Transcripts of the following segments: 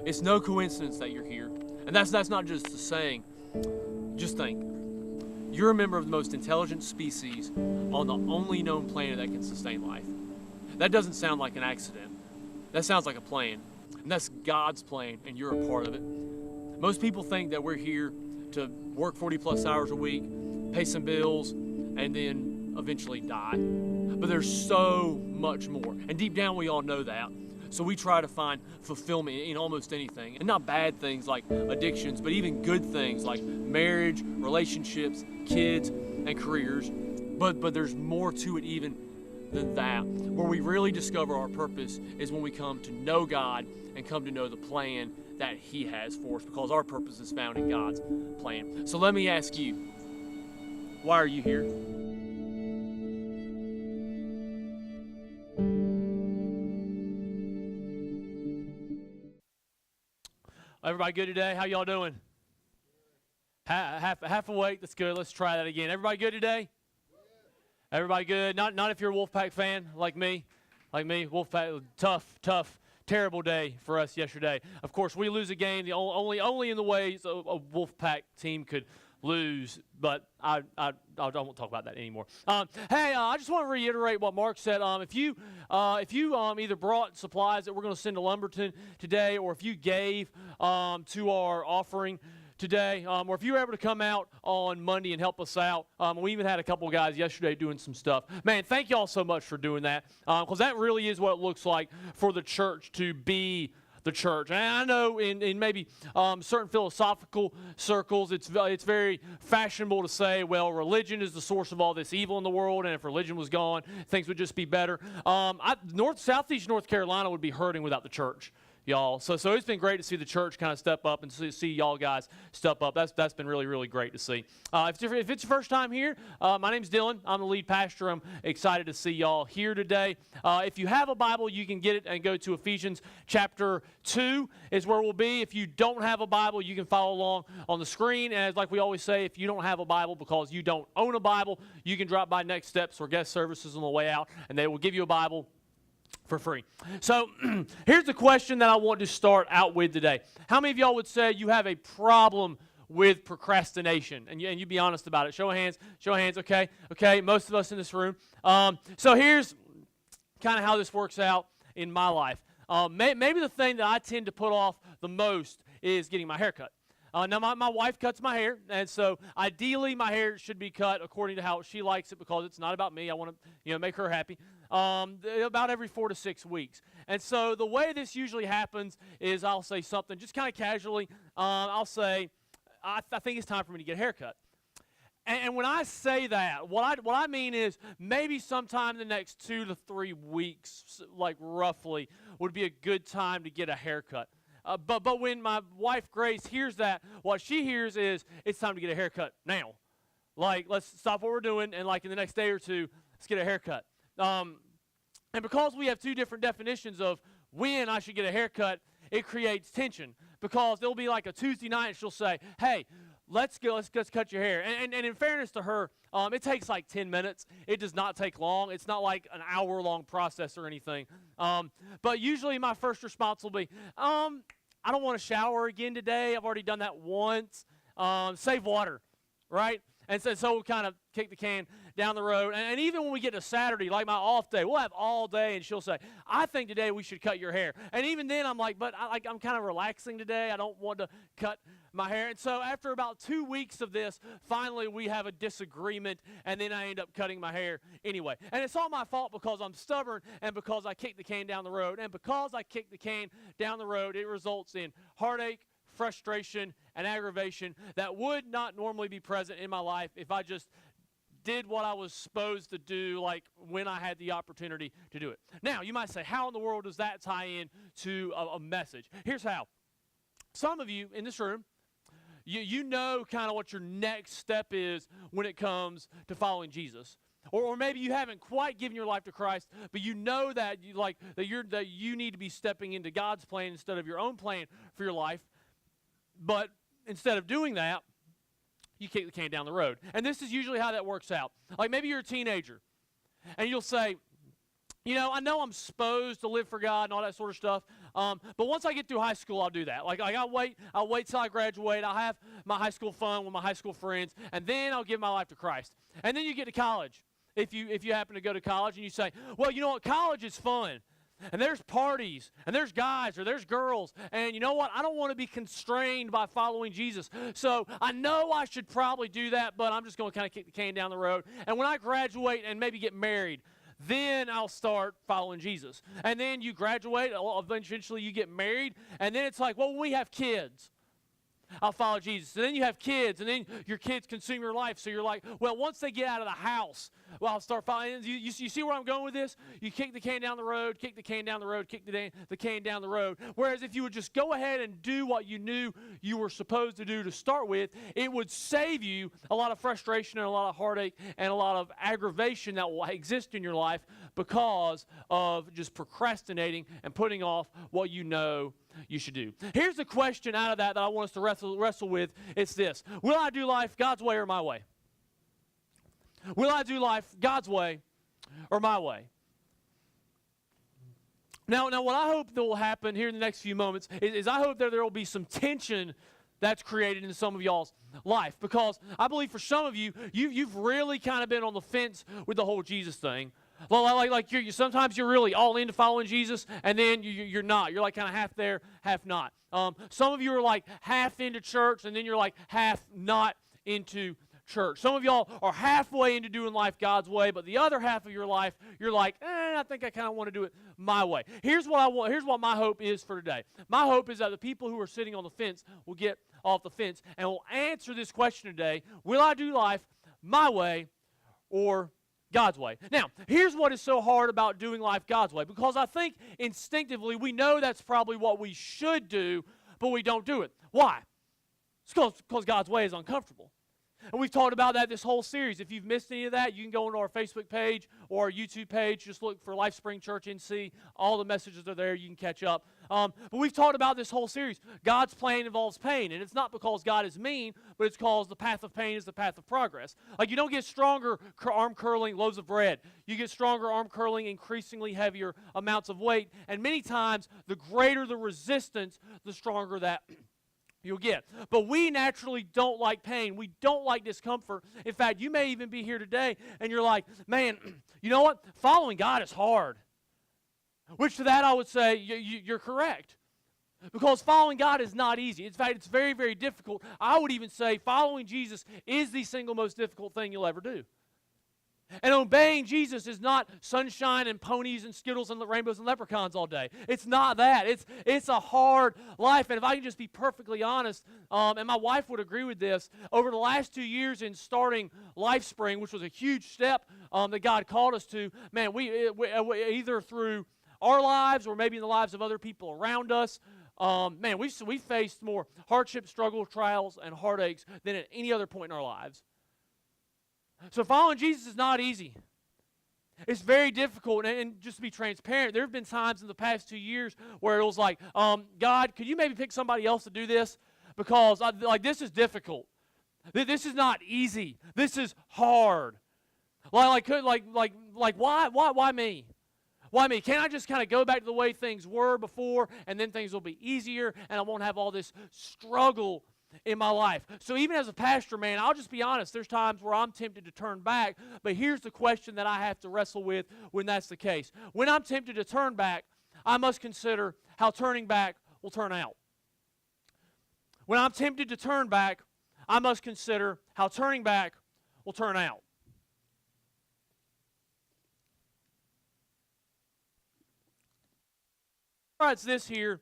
It's no coincidence that you're here. And that's not just a saying. Just think. You're a member of the most intelligent species on the only known planet that can sustain life. That doesn't sound like an accident. That sounds like a plan. And that's God's plan, and you're a part of it. Most people think that we're here to work 40 plus hours a week, pay some bills, and then eventually die. But there's so much more. And deep down, we all know that. So we try to find fulfillment in almost anything. And not bad things like addictions, but even good things like marriage, relationships, kids, and careers. But there's more to it even than that. Where we really discover our purpose is when we come to know God and come to know the plan that He has for us, because our purpose is found in God's plan. So let me ask you, why are you here? Everybody good today? How y'all doing? Half awake. That's good. Let's try that again. Everybody good today? Everybody good? Not if you're a Wolfpack fan like me. Wolfpack, tough, terrible day for us yesterday. Of course, we lose a game the only in the ways a Wolfpack team could lose, but I won't talk about that anymore. Hey, I just want to reiterate what Mark said. If you either brought supplies that we're going to send to Lumberton today, or if you gave to our offering today, or if you were able to come out on Monday and help us out. We even had a couple of guys yesterday doing some stuff. Man, thank y'all so much for doing that, because that really is what it looks like for the church to be the church. And I know in maybe certain philosophical circles, it's very fashionable to say, well, religion is the source of all this evil in the world, and if religion was gone, things would just be better. Southeast North Carolina would be hurting without the church, y'all. So it's been great to see the church kind of step up and see y'all guys step up. That's been really, really great to see. If it's your first time here, my name's Dylan. I'm the lead pastor. I'm excited to see y'all here today. If you have a Bible, you can get it and go to Ephesians chapter 2 is where we'll be. If you don't have a Bible, you can follow along on the screen. And like we always say, if you don't have a Bible because you don't own a Bible, you can drop by Next Steps or Guest Services on the way out, and they will give you a Bible for free. So here's the question that I want to start out with today. How many of y'all would say you have a problem with procrastination? And you be honest about it. Show of hands, okay? Okay, most of us in this room. So here's kind of how this works out in my life. Maybe the thing that I tend to put off the most is getting my hair cut. Now, my wife cuts my hair, and so ideally my hair should be cut according to how she likes it, because it's not about me. I want to make her happy. About every 4 to 6 weeks. And so the way this usually happens is I'll say something just kind of casually. I'll say, I think it's time for me to get a haircut. And when I say that, what I mean is maybe sometime in the next 2 to 3 weeks, like roughly, would be a good time to get a haircut. But when my wife Grace hears that, what she hears is it's time to get a haircut now. Like, let's stop what we're doing, and like in the next day or two, let's get a haircut. And because we have two different definitions of when I should get a haircut, it creates tension. Because there'll be like a Tuesday night, and she'll say, hey, let's cut your hair. And in fairness to her, it takes like 10 minutes. It does not take long. It's not like an hour-long process or anything. But usually my first response will be, I don't want to shower again today. I've already done that once. Save water, right? And so we'll kind of kick the can down the road. And even when we get to Saturday, like my off day, we'll have all day, and she'll say, I think today we should cut your hair. And even then I'm like, but I'm kind of relaxing today. I don't want to cut my hair. And so after about 2 weeks of this, finally we have a disagreement, and then I end up cutting my hair anyway. And it's all my fault because I'm stubborn, and because I kicked the can down the road. And because I kicked the can down the road, it results in heartache, frustration, and aggravation that would not normally be present in my life if I just did what I was supposed to do, like when I had the opportunity to do it. Now, you might say, how in the world does that tie in to a message? Here's how. Some of you in this room, you know kind of what your next step is when it comes to following Jesus. Or maybe you haven't quite given your life to Christ, but you know that you need to be stepping into God's plan instead of your own plan for your life. But instead of doing that, you kick the can down the road. And this is usually how that works out. Like maybe you're a teenager, and you'll say, I know I'm supposed to live for God and all that sort of stuff, But once I get through high school, I'll do that. Like I'll wait till I graduate. I'll have my high school fun with my high school friends, and then I'll give my life to Christ. And then you get to college. If you happen to go to college and you say, well, you know what, college is fun. And there's parties, and there's guys, or there's girls, and you know what? I don't want to be constrained by following Jesus. So I know I should probably do that, but I'm just going to kind of kick the can down the road. And when I graduate and maybe get married, then I'll start following Jesus. And then you graduate, eventually you get married, and then it's like, well, when we have kids, I'll follow Jesus. And then you have kids, and then your kids consume your life. So you're like, well, once they get out of the house, well, I'll start following. You see where I'm going with this? You kick the can down the road, kick the can down the road, kick the can down the road. Whereas if you would just go ahead and do what you knew you were supposed to do to start with, it would save you a lot of frustration and a lot of heartache and a lot of aggravation that will exist in your life because of just procrastinating and putting off what you know you should do. Here's the question out of that I want us to wrestle with. It's this. Will I do life God's way or my way? Will I do life God's way or my way? Now what I hope that will happen here in the next few moments is I hope that there will be some tension that's created in some of y'all's life, because I believe for some of you've really kind of been on the fence with the whole Jesus thing. Like sometimes you're really all into following Jesus, and then you're not. You're like kind of half there, half not. Some of you are like half into church, and then you're like half not into church. Some of y'all are halfway into doing life God's way, but the other half of your life, you're like, I think I kind of want to do it my way. Here's what I want. Here's what my hope is for today. My hope is that the people who are sitting on the fence will get off the fence and will answer this question today: will I do life my way or God's way? Now, here's what is so hard about doing life God's way, because I think instinctively we know that's probably what we should do, but we don't do it. Why? It's because God's way is uncomfortable. And we've talked about that this whole series. If you've missed any of that, you can go into our Facebook page or our YouTube page. Just look for Life Spring Church NC. All the messages are there. You can catch up. But we've talked about this whole series. God's plan involves pain. And it's not because God is mean, but it's because the path of pain is the path of progress. Like, you don't get stronger arm curling loaves of bread. You get stronger arm curling increasingly heavier amounts of weight. And many times, the greater the resistance, the stronger that you'll get. But we naturally don't like pain. We don't like discomfort. In fact, you may even be here today and you're like, man, you know what? Following God is hard. Which to that I would say you're correct. Because following God is not easy. In fact, it's very, very difficult. I would even say following Jesus is the single most difficult thing you'll ever do. And obeying Jesus is not sunshine and ponies and Skittles and rainbows and leprechauns all day. It's not that. It's a hard life. And if I can just be perfectly honest, and my wife would agree with this, over the last 2 years in starting LifeSpring, which was a huge step that God called us to, man, we either through our lives or maybe in the lives of other people around us, man, we faced more hardship, struggle, trials, and heartaches than at any other point in our lives. So following Jesus is not easy. It's very difficult, and just to be transparent, there have been times in the past 2 years where it was like, God, could you maybe pick somebody else to do this? Because this is difficult. This is not easy. This is hard. Why me? Why me? Can't I just kind of go back to the way things were before, and then things will be easier, and I won't have all this struggle in my life? So even as a pastor, man, I'll just be honest, there's times where I'm tempted to turn back, but here's the question that I have to wrestle with when that's the case. When I'm tempted to turn back, I must consider how turning back will turn out. When I'm tempted to turn back, I must consider how turning back will turn out. All right, it's this here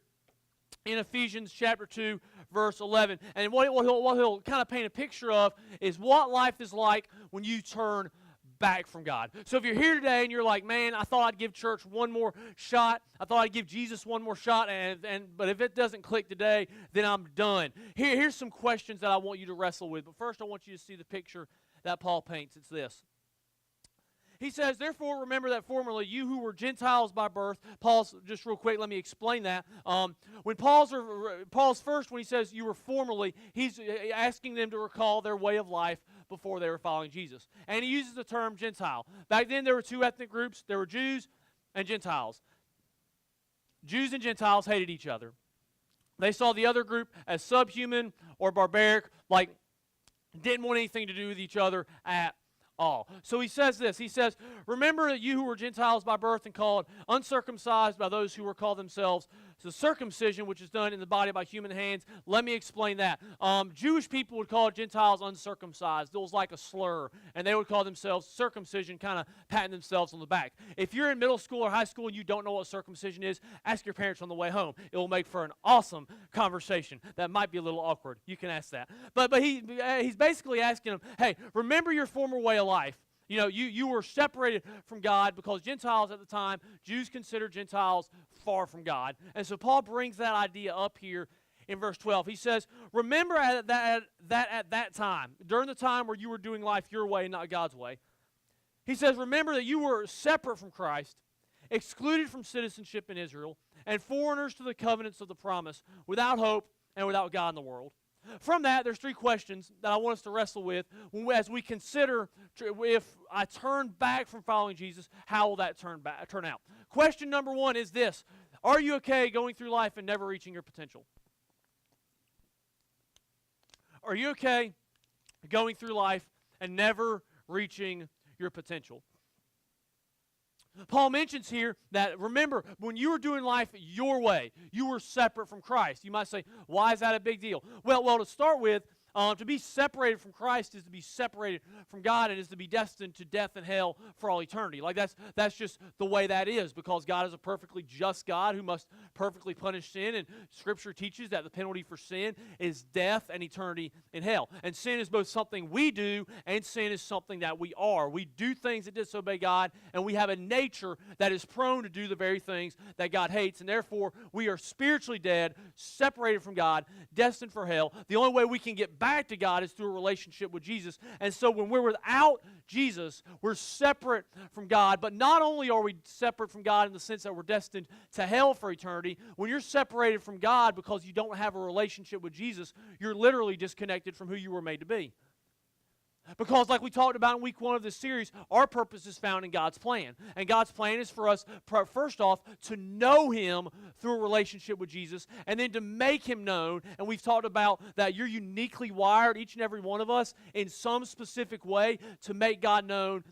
in Ephesians chapter 2, verse 11. And what he'll kind of paint a picture of is what life is like when you turn back from God. So if you're here today and you're like, man, I thought I'd give church one more shot. I thought I'd give Jesus one more shot, but if it doesn't click today, then I'm done. Here's some questions that I want you to wrestle with. But first, I want you to see the picture that Paul paints. It's this. He says, therefore, remember that formerly you who were Gentiles by birth. Paul's, just real quick, let me explain that. When Paul's first, when he says you were formerly, he's asking them to recall their way of life before they were following Jesus. And he uses the term Gentile. Back then, there were two ethnic groups. There were Jews and Gentiles. Jews and Gentiles hated each other. They saw the other group as subhuman or barbaric, like didn't want anything to do with each other at all. So he says this. He says, remember that you who were Gentiles by birth and called uncircumcised by those who were called themselves the circumcision, which is done in the body by human hands. Let me explain that. Jewish people would call Gentiles uncircumcised. It was like a slur, and they would call themselves circumcision, kind of patting themselves on the back. If you're in middle school or high school and you don't know what circumcision is, ask your parents on the way home. It will make for an awesome conversation. That might be a little awkward. You can ask that. But he's basically asking them, hey, remember your former way of life. You know, you were separated from God because Gentiles at the time, Jews considered Gentiles far from God. And so Paul brings that idea up here in verse 12. He says, remember at that time, during the time where you were doing life your way, not God's way. He says, remember that you were separate from Christ, excluded from citizenship in Israel, and foreigners to the covenants of the promise, without hope and without God in the world. From that, there's three questions that I want us to wrestle with as we consider if I turn back from following Jesus, how will that turn out? Question number one is this: are you okay going through life and never reaching your potential? Are you okay going through life and never reaching your potential? Paul mentions here that, remember, when you were doing life your way, you were separate from Christ. You might say, why is that a big deal? Well, to start with, to be separated from Christ is to be separated from God and is to be destined to death and hell for all eternity. Like that's just the way that is, because God is a perfectly just God who must perfectly punish sin, and Scripture teaches that the penalty for sin is death and eternity in hell. And sin is both something we do and sin is something that we are. We do things that disobey God, and we have a nature that is prone to do the very things that God hates, and therefore we are spiritually dead, separated from God, destined for hell. The only way we can get back to God is through a relationship with Jesus. And so when we're without Jesus, we're separate from God. But not only are we separate from God in the sense that we're destined to hell for eternity, when you're separated from God because you don't have a relationship with Jesus, you're literally disconnected from who you were made to be. Because like we talked about in week 1 of this series, our purpose is found in God's plan. And God's plan is for us, first off, to know Him through a relationship with Jesus, and then to make Him known. And we've talked about that you're uniquely wired, each and every one of us, in some specific way to make God known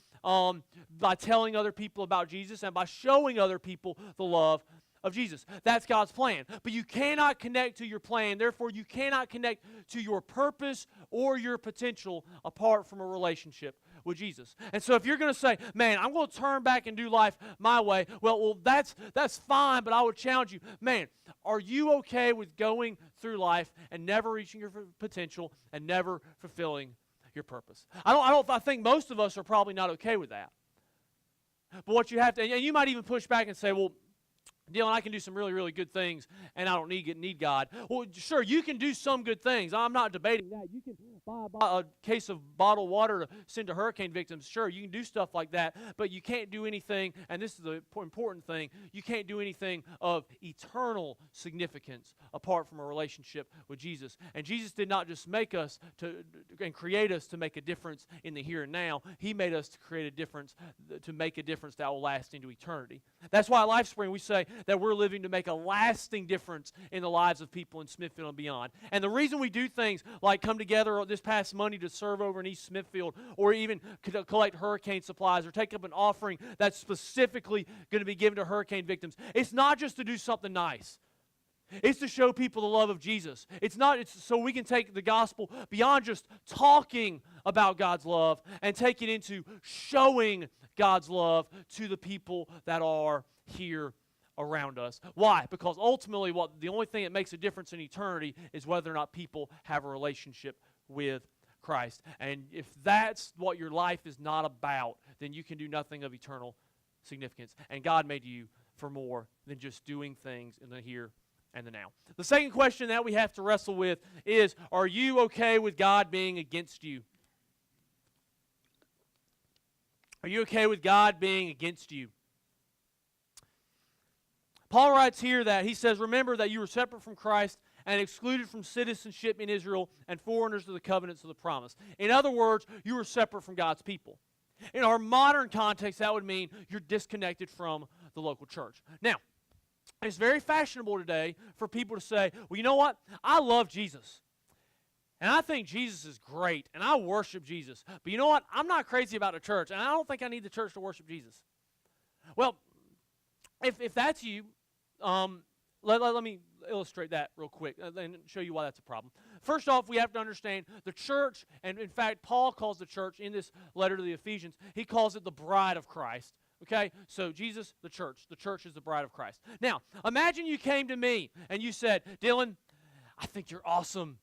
by telling other people about Jesus and by showing other people the love of Jesus. That's God's plan. But you cannot connect to your plan. Therefore, you cannot connect to your purpose or your potential apart from a relationship with Jesus. And so if you're going to say, man, I'm going to turn back and do life my way, well, that's fine, but I would challenge you, man, are you okay with going through life and never reaching your potential and never fulfilling your purpose? I think most of us are probably not okay with that. But what you have to, and you might even push back and say, well, Dylan, I can do some really, really good things, and I don't need God. Well, sure, you can do some good things. I'm not debating that. You can buy a case of bottled water to send to hurricane victims. Sure, you can do stuff like that, but you can't do anything, and this is the important thing, you can't do anything of eternal significance apart from a relationship with Jesus. And Jesus did not just make us and create us to make a difference in the here and now. He made us to create a difference, to make a difference that will last into eternity. That's why at LifeSpring we say that we're living to make a lasting difference in the lives of people in Smithfield and beyond. And the reason we do things like come together this past Monday to serve over in East Smithfield, or even collect hurricane supplies, or take up an offering that's specifically going to be given to hurricane victims, it's not just to do something nice. It's to show people the love of Jesus. It's so we can take the gospel beyond just talking about God's love and take it into showing God's love to the people that are here around us. Why? Because ultimately the only thing that makes a difference in eternity is whether or not people have a relationship with Christ. And if that's what your life is not about, then you can do nothing of eternal significance. And God made you for more than just doing things in the here and the now. The second question that we have to wrestle with is, are you okay with God being against you? Are you okay with God being against you? Paul writes here that he says, remember that you were separate from Christ and excluded from citizenship in Israel and foreigners to the covenants of the promise. In other words, you were separate from God's people. In our modern context, that would mean you're disconnected from the local church. Now, It's very fashionable today for people to say, well, you know what? I love Jesus. And I think Jesus is great, and I worship Jesus. But you know what? I'm not crazy about the church, and I don't think I need the church to worship Jesus. Well, if that's you, let me illustrate that real quick and show you why that's a problem. First off, we have to understand the church, and in fact, Paul calls the church in this letter to the Ephesians, he calls it the bride of Christ. Okay, so Jesus, the church is the bride of Christ. Now, imagine you came to me and you said, Dylan, I think you're awesome.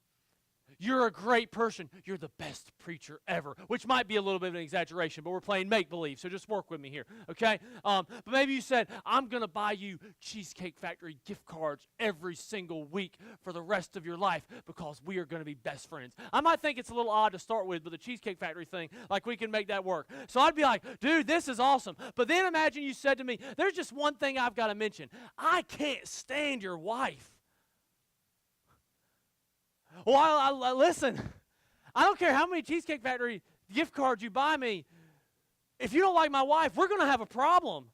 You're a great person. You're the best preacher ever, which might be a little bit of an exaggeration, but we're playing make-believe, so just work with me here, okay? But maybe you said, I'm going to buy you Cheesecake Factory gift cards every single week for the rest of your life because we are going to be best friends. I might think it's a little odd to start with, but the Cheesecake Factory thing, like we can make that work. So I'd be like, dude, this is awesome. But then imagine you said to me, there's just one thing I've got to mention. I can't stand your wife. Well, I listen, I don't care how many Cheesecake Factory gift cards you buy me. If you don't like my wife, we're going to have a problem.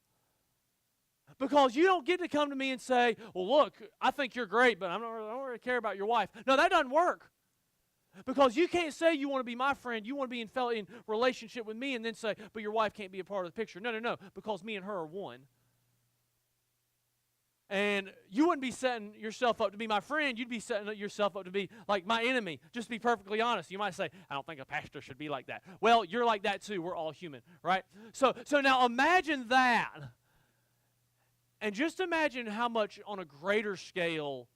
Because you don't get to come to me and say, well, look, I think you're great, but I don't really care about your wife. No, that doesn't work. Because you can't say you want to be my friend, you want to be in relationship with me, and then say, but your wife can't be a part of the picture. No, because me and her are one. And you wouldn't be setting yourself up to be my friend. You'd be setting yourself up to be like my enemy. Just to be perfectly honest. You might say, I don't think a pastor should be like that. Well, you're like that too. We're all human, right? So now imagine that. And just imagine how much on a greater scale,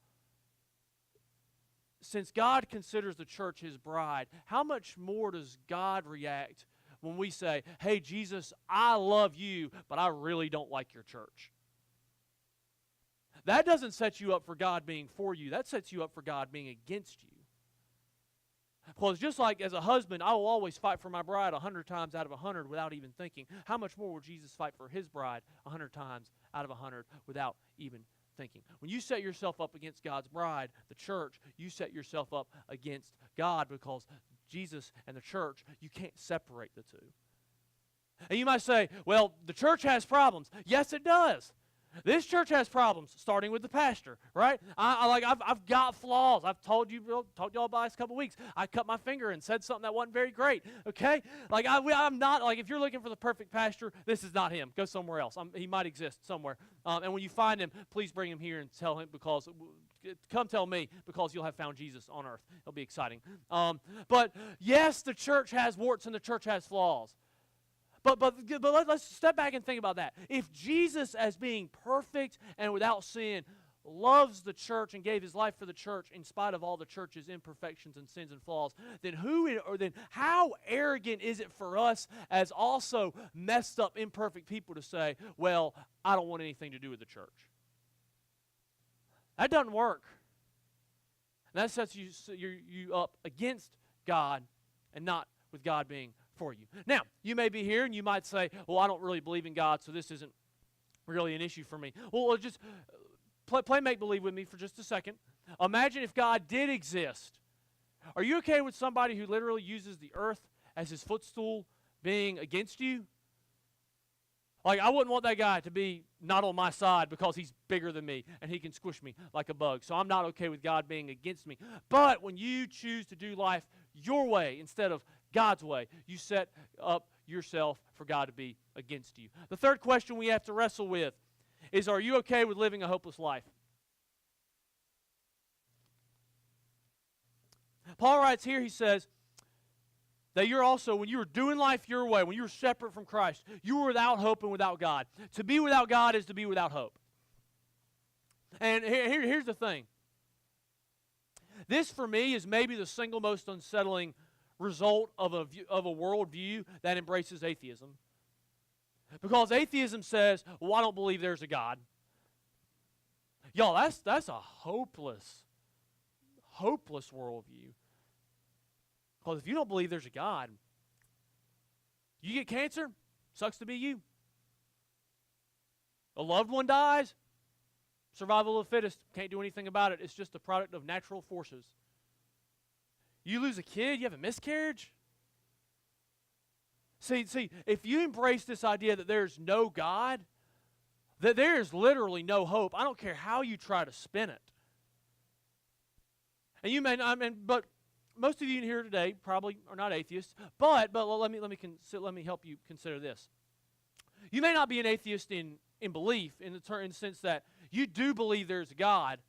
since God considers the church his bride, how much more does God react when we say, hey, Jesus, I love you, but I really don't like your church? That doesn't set you up for God being for you. That sets you up for God being against you. Because just like as a husband, I will always fight for my bride 100 times out of 100 without even thinking. How much more will Jesus fight for his bride 100 times out of 100 without even thinking? When you set yourself up against God's bride, the church, you set yourself up against God, because Jesus and the church, you can't separate the two. And you might say, well, the church has problems. Yes, it does. This church has problems, starting with the pastor, right? I've got flaws. I've told y'all about this a couple weeks. I cut my finger and said something that wasn't very great, okay? I'm not, if you're looking for the perfect pastor, this is not him. Go somewhere else. He might exist somewhere. And when you find him, please bring him here and tell him, come tell me, because you'll have found Jesus on earth. It'll be exciting. But yes, the church has warts and the church has flaws. But let's step back and think about that. If Jesus, as being perfect and without sin, loves the church and gave his life for the church in spite of all the church's imperfections and sins and flaws, then how arrogant is it for us as also messed up, imperfect people to say, well, I don't want anything to do with the church? That doesn't work. And that sets you up against God and not with God being for you. Now, you may be here and you might say, well, I don't really believe in God, so this isn't really an issue for me. Well, just play make-believe with me for just a second. Imagine if God did exist. Are you okay with somebody who literally uses the earth as his footstool being against you? I wouldn't want that guy to be not on my side because he's bigger than me and he can squish me like a bug. So I'm not okay with God being against me. But when you choose to do life your way instead of God's way, you set up yourself for God to be against you. The third question we have to wrestle with is, are you okay with living a hopeless life? Paul writes here, he says, that you're also, when you were doing life your way, when you were separate from Christ, you were without hope and without God. To be without God is to be without hope. And here's the thing. This, for me, is maybe the single most unsettling result of a worldview that embraces atheism. Because atheism says, well, I don't believe there's a God. Y'all, that's a hopeless worldview. Because if you don't believe there's a God, you get cancer, sucks to be you. A loved one dies, survival of the fittest, can't do anything about it. It's just a product of natural forces. You lose a kid, you have a miscarriage. See, if you embrace this idea that there's no God, that there is literally no hope. I don't care how you try to spin it. And you may not, but most of you in here today probably are not atheists. But let me help you consider this. You may not be an atheist in belief, in the sense that you do believe there's a God.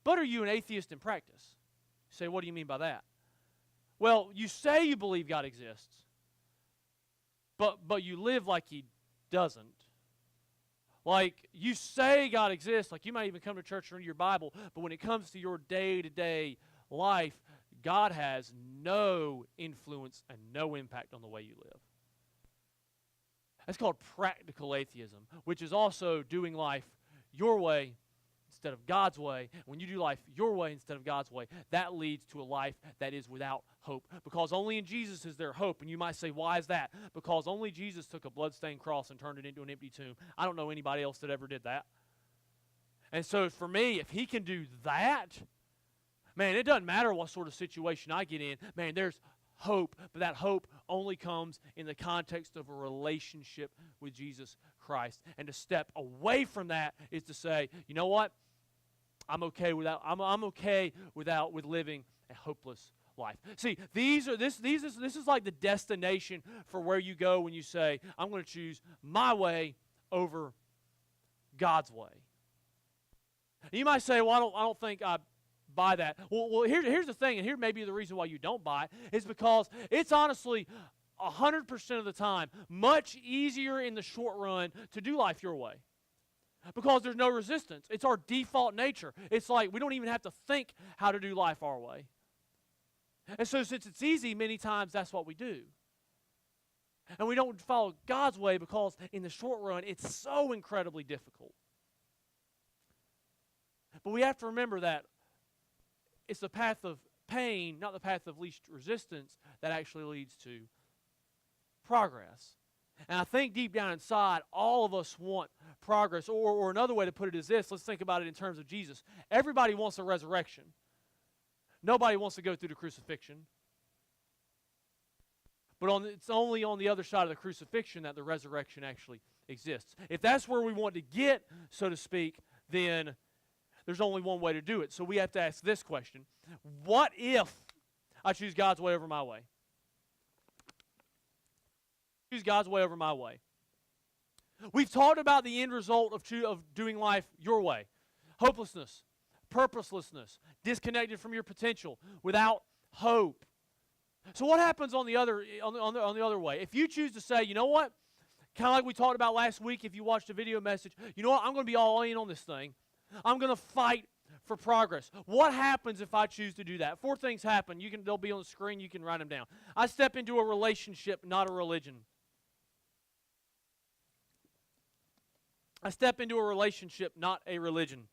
But are you an atheist in practice? You say, what do you mean by that? Well, you say you believe God exists, but you live like He doesn't. Like, you say God exists, like you might even come to church and read your Bible, but when it comes to your day-to-day life, God has no influence and no impact on the way you live. That's called practical atheism, which is also doing life your way instead of God's way. When you do life your way instead of God's way, that leads to a life that is without hope. Because only in Jesus is there hope. And you might say, why is that? Because only Jesus took a bloodstained cross and turned it into an empty tomb. I don't know anybody else that ever did that. And so for me, if He can do that, man, it doesn't matter what sort of situation I get in. Man, there's hope. But that hope only comes in the context of a relationship with Jesus Christ. And to step away from that is to say, you know what? I'm okay with living a hopeless life. See, this is like the destination for where you go when you say, I'm going to choose my way over God's way. And you might say, well, I don't think I buy that. Well, here's the thing, and here may be the reason why you don't buy it, is because it's honestly 100% of the time much easier in the short run to do life your way. Because there's no resistance. It's our default nature. It's like we don't even have to think how to do life our way. And so since it's easy, many times that's what we do. And we don't follow God's way because in the short run, it's so incredibly difficult. But we have to remember that it's the path of pain, not the path of least resistance, that actually leads to progress. And I think deep down inside, all of us want progress. Or another way to put it is this. Let's think about it in terms of Jesus. Everybody wants a resurrection. Nobody wants to go through the crucifixion. But it's only on the other side of the crucifixion that the resurrection actually exists. If that's where we want to get, so to speak, then there's only one way to do it. So we have to ask this question. What if I choose God's way over my way? Choose God's way over my way. We've talked about the end result of doing life your way. Hopelessness, purposelessness, disconnected from your potential, without hope. So what happens on the other way? If you choose to say, you know what, kind of like we talked about last week, if you watched a video message, you know what, I'm going to be all in on this thing. I'm going to fight for progress. What happens if I choose to do that? 4 things happen. They'll be on the screen. You can write them down. I step into a relationship, not a religion. I step into a relationship, not a religion.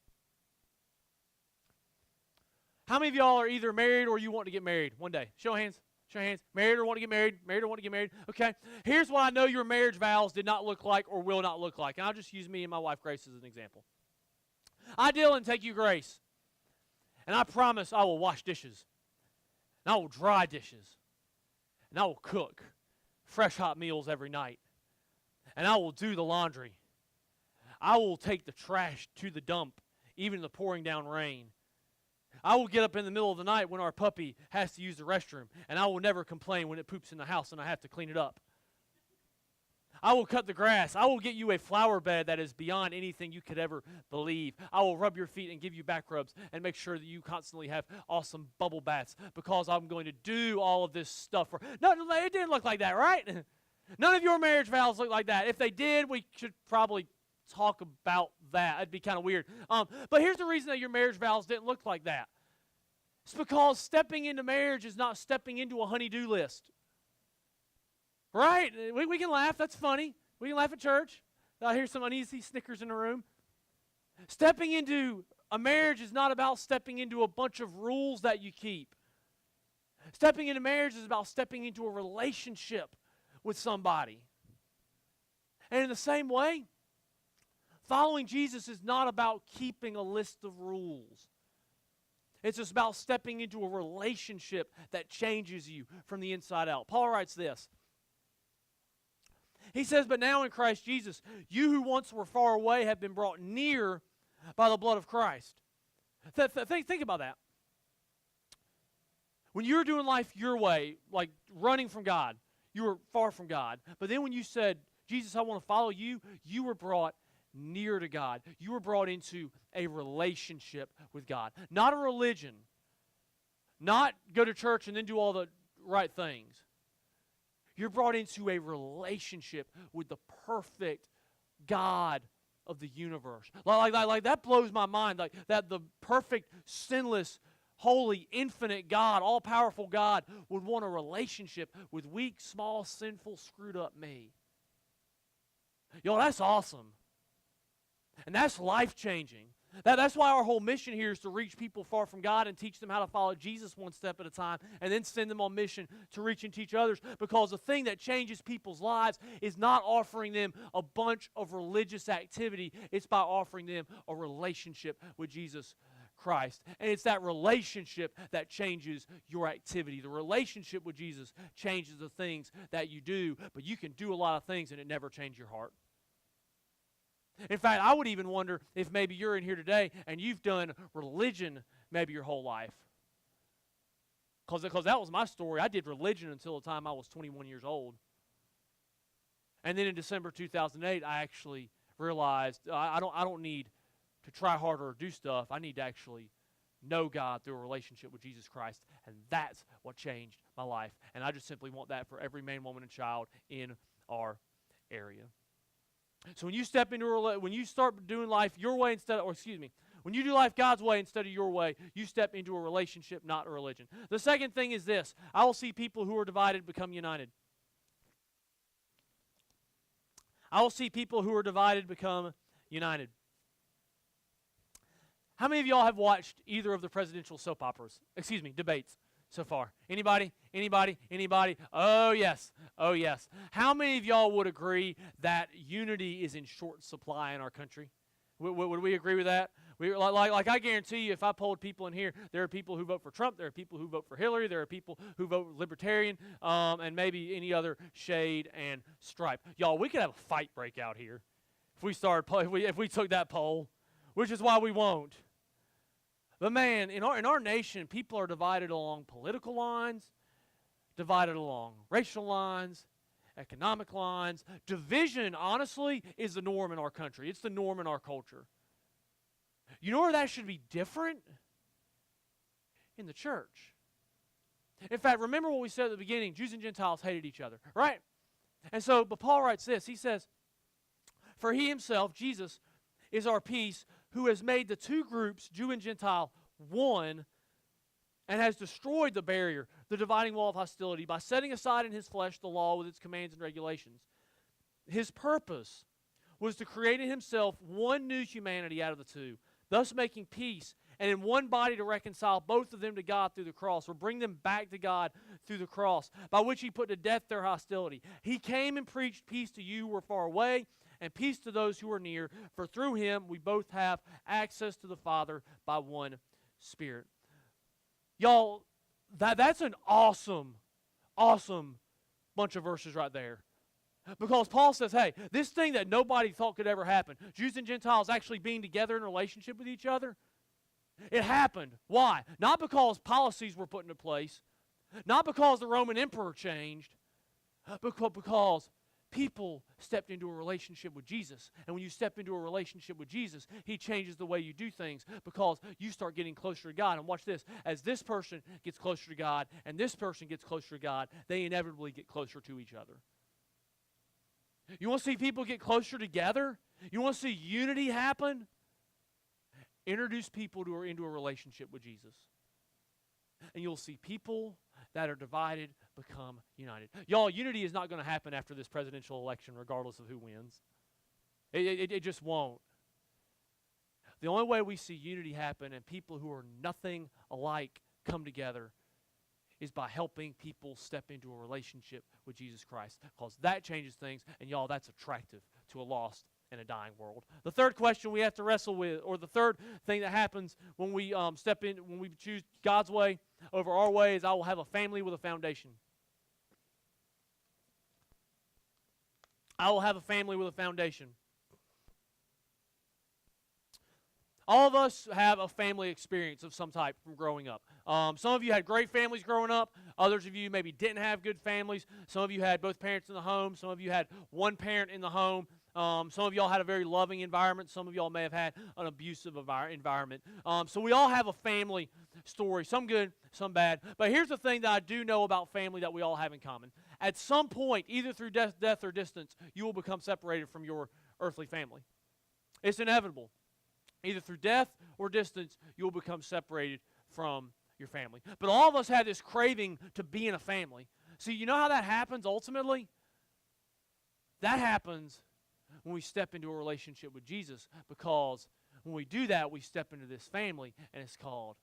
How many of y'all are either married or you want to get married one day? Show of hands. Show of hands. Married or want to get married? Married or want to get married? Okay. Here's what I know your marriage vows did not look like or will not look like. And I'll just use me and my wife Grace as an example. I, Dylan, take you, Grace, and I promise I will wash dishes, and I will dry dishes, and I will cook fresh hot meals every night, and I will do the laundry. I will take the trash to the dump, even in the pouring down rain. I will get up in the middle of the night when our puppy has to use the restroom, and I will never complain when it poops in the house and I have to clean it up. I will cut the grass. I will get you a flower bed that is beyond anything you could ever believe. I will rub your feet and give you back rubs and make sure that you constantly have awesome bubble baths because I'm going to do all of this stuff. No, it didn't look like that, right? None of your marriage vows look like that. If they did, we should probably talk about that. It'd be kind of weird. But here's the reason that your marriage vows didn't look like that. It's because stepping into marriage is not stepping into a honey-do list. Right? We can laugh. That's funny. We can laugh at church. I hear some uneasy snickers in the room. Stepping into a marriage is not about stepping into a bunch of rules that you keep. Stepping into marriage is about stepping into a relationship with somebody. And in the same way, following Jesus is not about keeping a list of rules. It's just about stepping into a relationship that changes you from the inside out. Paul writes this. He says, but now in Christ Jesus, you who once were far away have been brought near by the blood of Christ. Think about that. When you were doing life your way, like running from God, you were far from God. But then when you said, Jesus, I want to follow you, you were brought near to God. You were brought into a relationship with God. Not a religion. Not go to church and then do all the right things. You're brought into a relationship with the perfect God of the universe. Like that blows my mind. Like that the perfect, sinless, holy, infinite God, all-powerful God would want a relationship with weak, small, sinful, screwed up me. Yo, that's awesome. And that's life-changing. That's why our whole mission here is to reach people far from God and teach them how to follow Jesus one step at a time and then send them on mission to reach and teach others, because the thing that changes people's lives is not offering them a bunch of religious activity. It's by offering them a relationship with Jesus Christ. And it's that relationship that changes your activity. The relationship with Jesus changes the things that you do, but you can do a lot of things and it never changes your heart. In fact, I would even wonder if maybe you're in here today and you've done religion maybe your whole life. Because that was my story. I did religion until the time I was 21 years old. And then in December 2008, I actually realized I don't need to try harder or do stuff. I need to actually know God through a relationship with Jesus Christ. And that's what changed my life. And I just simply want that for every man, woman, and child in our area. So when you step into when you start doing life your way when you do life God's way instead of your way, you step into a relationship, not a religion. The second thing is this: I will see people who are divided become united. I will see people who are divided become united. How many of y'all have watched either of the presidential soap operas? Debates so far? Anybody? Anybody? Anybody? Oh, yes. Oh, yes. How many of y'all would agree that unity is in short supply in our country? Would we agree with that? Like I guarantee you, if I polled people in here, there are people who vote for Trump, there are people who vote for Hillary, there are people who vote Libertarian, and maybe any other shade and stripe. Y'all, we could have a fight break out here if we took that poll, which is why we won't. But man, in our nation, people are divided along political lines, divided along racial lines, economic lines. Division, honestly, is the norm in our country. It's the norm in our culture. You know where that should be different? In the church. In fact, remember what we said at the beginning: Jews and Gentiles hated each other, right? And so, but Paul writes this. He says, "For he himself, Jesus, is our peace, who has made the two groups, Jew and Gentile, one, and has destroyed the barrier, the dividing wall of hostility, by setting aside in his flesh the law with its commands and regulations." His purpose was to create in himself one new humanity out of the two, thus making peace, and in one body to reconcile both of them to God through the cross, or bring them back to God through the cross, by which he put to death their hostility. He came and preached peace to you who are far away, and peace to those who are near, for through him we both have access to the Father by one Spirit. Y'all, that's an awesome, awesome bunch of verses right there. Because Paul says, hey, this thing that nobody thought could ever happen, Jews and Gentiles actually being together in a relationship with each other, it happened. Why? Not because policies were put into place, not because the Roman emperor changed, but because people stepped into a relationship with Jesus. And when you step into a relationship with Jesus, he changes the way you do things, because you start getting closer to God. And watch this. As this person gets closer to God and this person gets closer to God, they inevitably get closer to each other. You want to see people get closer together? You want to see unity happen? Introduce people into a relationship with Jesus. And you'll see people that are divided become united. Y'all, unity is not going to happen after this presidential election, regardless of who wins. It just won't. The only way we see unity happen and people who are nothing alike come together is by helping people step into a relationship with Jesus Christ, because that changes things, and y'all, that's attractive to a lost and a dying world. The third question we have to wrestle with, or the third thing that happens when we when we choose God's way over our way, is I will have a family with a foundation. I will have a family with a foundation. All of us have a family experience of some type from growing up. Some of you had great families growing up. Others of you maybe didn't have good families. Some of you had both parents in the home. Some of you had one parent in the home. Some of y'all had a very loving environment. Some of y'all may have had an abusive environment. So we all have a family story, some good, some bad. But here's the thing that I do know about family that we all have in common. At some point, either through death or distance, you will become separated from your earthly family. It's inevitable. Either through death or distance, you will become separated from your family. But all of us have this craving to be in a family. See, you know how that happens ultimately? That happens when we step into a relationship with Jesus, because when we do that, we step into this family, and it's called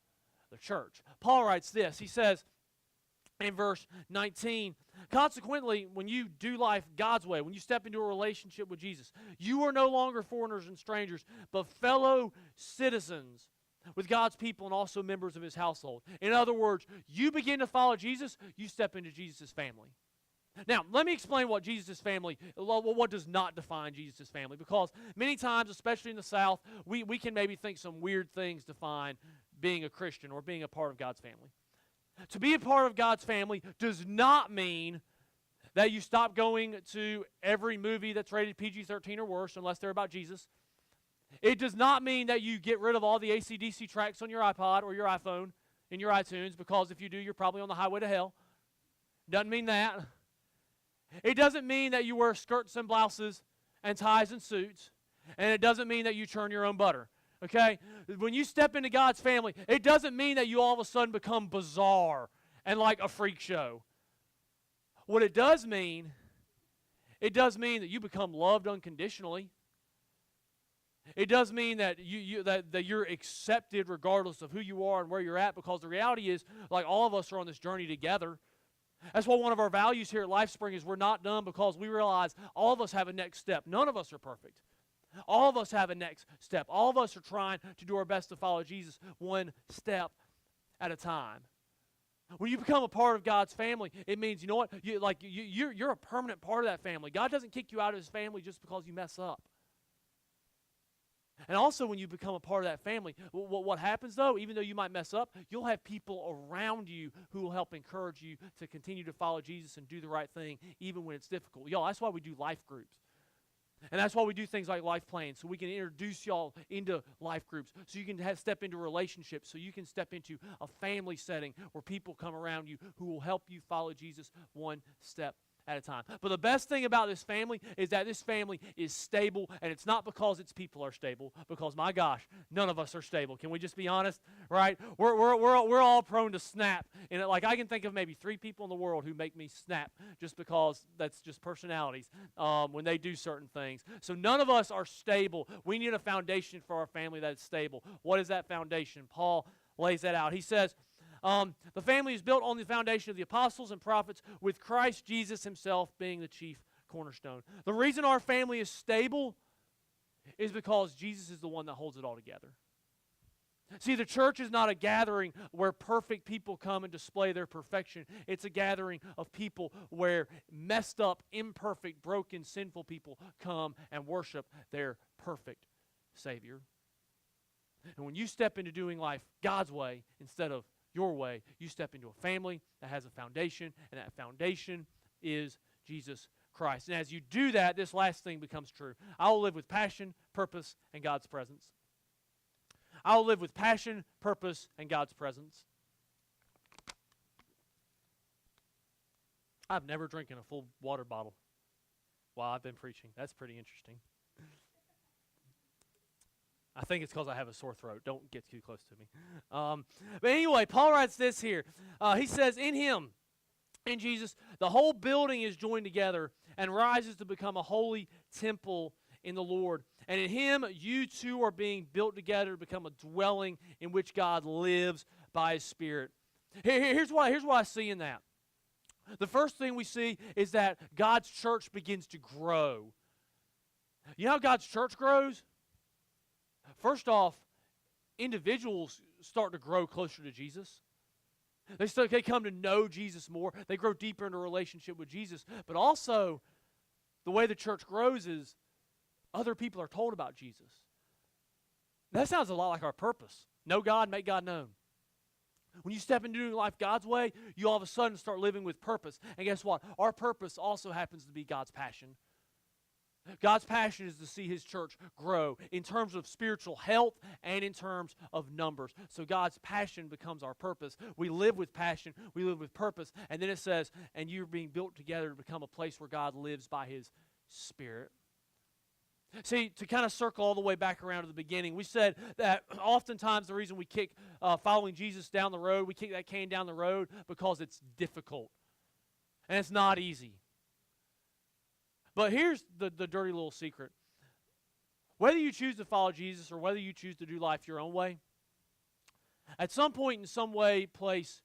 the church. Paul writes this. He says in verse 19, consequently, when you do life God's way, when you step into a relationship with Jesus, you are no longer foreigners and strangers, but fellow citizens with God's people and also members of his household. In other words, you begin to follow Jesus, you step into Jesus' family. Now, let me explain what Jesus' family, what does not define Jesus' family, because many times, especially in the South, we can maybe think some weird things define being a Christian or being a part of God's family. To be a part of God's family does not mean that you stop going to every movie that's rated PG-13 or worse, unless they're about Jesus. It does not mean that you get rid of all the AC/DC tracks on your iPod or your iPhone in your iTunes, because if you do, you're probably on the highway to hell. Doesn't mean that. It doesn't mean that you wear skirts and blouses and ties and suits. And it doesn't mean that you churn your own butter. Okay? When you step into God's family, it doesn't mean that you all of a sudden become bizarre and like a freak show. What it does mean that you become loved unconditionally. It does mean that that you're accepted regardless of who you are and where you're at, because the reality is, like, all of us are on this journey together. That's why one of our values here at LifeSpring is we're not done, because we realize all of us have a next step. None of us are perfect. All of us have a next step. All of us are trying to do our best to follow Jesus one step at a time. When you become a part of God's family, it means, you know what? You're a permanent part of that family. God doesn't kick you out of his family just because you mess up. And also, when you become a part of that family, what happens, though, even though you might mess up, you'll have people around you who will help encourage you to continue to follow Jesus and do the right thing, even when it's difficult. Y'all, that's why we do life groups. And that's why we do things like life plans, so we can introduce y'all into life groups, so you can step into relationships, so you can step into a family setting where people come around you who will help you follow Jesus one step at a time. But the best thing about this family is that this family is stable, and it's not because its people are stable, because, my gosh, none of us are stable. Can we just be honest, right? We're all prone to snap. And like, I can think of maybe 3 people in the world who make me snap just because that's just personalities when they do certain things. So none of us are stable. We need a foundation for our family that is stable. What is that foundation? Paul lays that out. He says, the family is built on the foundation of the apostles and prophets, with Christ Jesus himself being the chief cornerstone. The reason our family is stable is because Jesus is the one that holds it all together. See, the church is not a gathering where perfect people come and display their perfection. It's a gathering of people where messed up, imperfect, broken, sinful people come and worship their perfect Savior. And when you step into doing life God's way instead of your way, you step into a family that has a foundation, and that foundation is Jesus Christ. And as you do that, this last thing becomes true. I will live with passion, purpose, and God's presence. I will live with passion, purpose, and God's presence. I've never drinking a full water bottle while I've been preaching. That's pretty interesting. I think it's because I have a sore throat. Don't get too close to me. But anyway, Paul writes this here. He says, in him, in Jesus, the whole building is joined together and rises to become a holy temple in the Lord. And in him, you two are being built together to become a dwelling in which God lives by his Spirit. Here's what I see in that. The first thing we see is that God's church begins to grow. You know how God's church grows? First off, individuals start to grow closer to Jesus. They come to know Jesus more. They grow deeper into a relationship with Jesus. But also, the way the church grows is other people are told about Jesus. That sounds a lot like our purpose. Know God, make God known. When you step into doing life God's way, you all of a sudden start living with purpose. And guess what? Our purpose also happens to be God's passion. God's passion is to see His church grow in terms of spiritual health and in terms of numbers. So God's passion becomes our purpose. We live with passion, we live with purpose, and then it says, and you're being built together to become a place where God lives by His Spirit. See, to kind of circle all the way back around to the beginning, we said that oftentimes the reason we kick following Jesus down the road, we kick that can down the road because it's difficult. And it's not easy. But here's the dirty little secret. Whether you choose to follow Jesus or whether you choose to do life your own way, at some point in some way, place,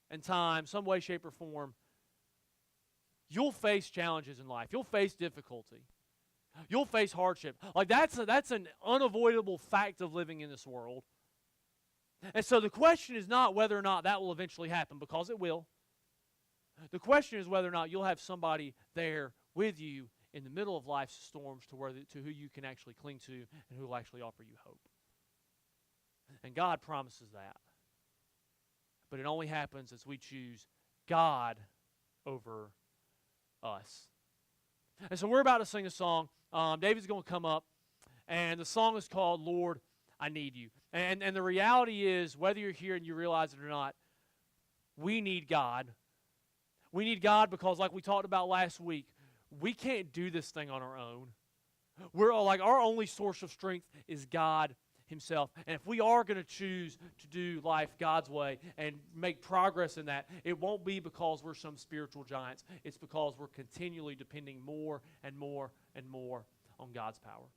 and time, some way, shape, or form, you'll face challenges in life. You'll face difficulty. You'll face hardship. Like that's an unavoidable fact of living in this world. And so the question is not whether or not that will eventually happen, because it will. The question is whether or not you'll have somebody there with you in the middle of life's storms to who you can actually cling to and who will actually offer you hope. And God promises that. But it only happens as we choose God over us. And so we're about to sing a song. David's going to come up, and the song is called Lord, I Need You. And the reality is, whether you're here and you realize it or not, we need God. We need God because, like we talked about last week, we can't do this thing on our own. We're all like, our only source of strength is God Himself. And if we are going to choose to do life God's way and make progress in that, it won't be because we're some spiritual giants. It's because we're continually depending more and more and more on God's power.